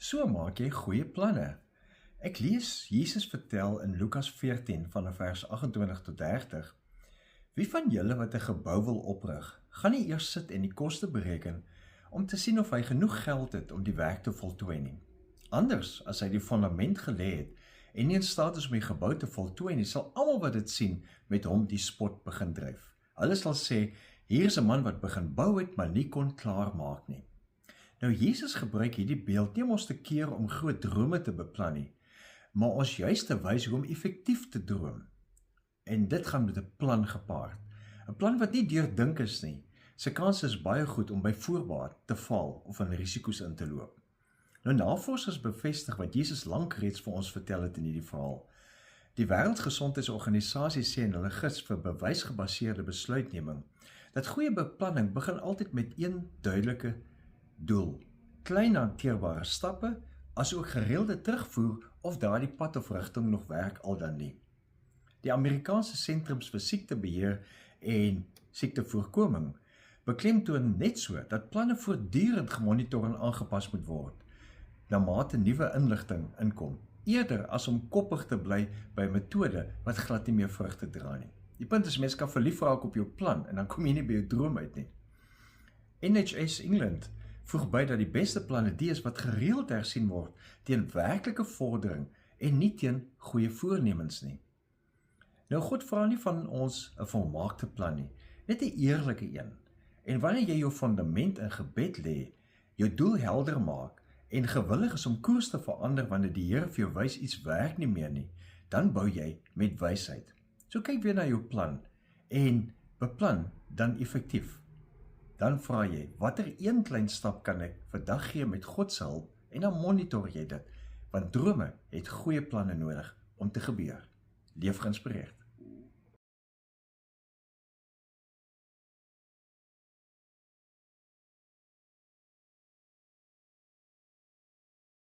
So maak jy goeie planne. Ek lees Jesus vertel in Lukas 14 vanaf vers 28 tot 30. Wie van julle wat 'n gebou wil oprig, gaan nie eers sit en die koste bereken om te sien of hy genoeg geld het om die werk te voltooi nie. Anders, as hy die fundament gelê het en nie in staat is om die gebou te voltooi nie, sal almal wat dit sien met hom die spot begin dryf. Hulle sal sê, hier is 'n man wat begin bou het, maar nie kon klaarmaak nie. Nou, Jesus gebruik hierdie beeld nie om ons te keer om groot drome te beplan nie, maar ons juist te wys hoe om effektief te droom. En dit gaan met 'n plan gepaard. 'n Plan wat nie deurdink is nie. Sy kans is baie goed om by voorbaat te val of in risiko's in te loop. Nou, navorsers bevestig wat Jesus lank reeds vir ons vertel het in hierdie verhaal. Die Wêreldgesondheidsorganisasie sê in hulle gids vir bewysgebaseerde besluitneming, dat goeie beplanning begin altyd met een duidelike doel, klein hanteerbare stappe, asook gereelde terugvoer of daardie pad of rigting nog werk al dan nie. Die Amerikaanse Sentrums vir Siektebeheer en Siektevoorkoming beklemtoon net so dat planne voortdurend gemonitor en aangepas moet word, na mate nuwe inligting inkom, eerder as om koppig te bly by 'n metode wat glad nie meer vrugte dra nie. Die punt is, mens kan verlief raak op jou plan en dan kom jy nie by jou droom uit nie. NHS England voeg by dat die beste planne die is wat gereeld hersien word teen werklike vordering en nie teen goeie voornemens nie. Nou, God vra nie van ons 'n volmaakte plan nie, net 'n eerlike een. En wanneer jy jou fundament in gebed lê, jou doel helder maak en gewillig is om koers te verander wanneer die Here vir jou wys iets werk nie meer nie, dan bou jy met wysheid. So kyk weer na jou plan en beplan dan effektief. Dan vra jy, watter een klein stap kan ek vandag gee met God se hulp, en dan monitor jy dit, want drome het goeie planne nodig om te gebeur. Leef geïnspireerd.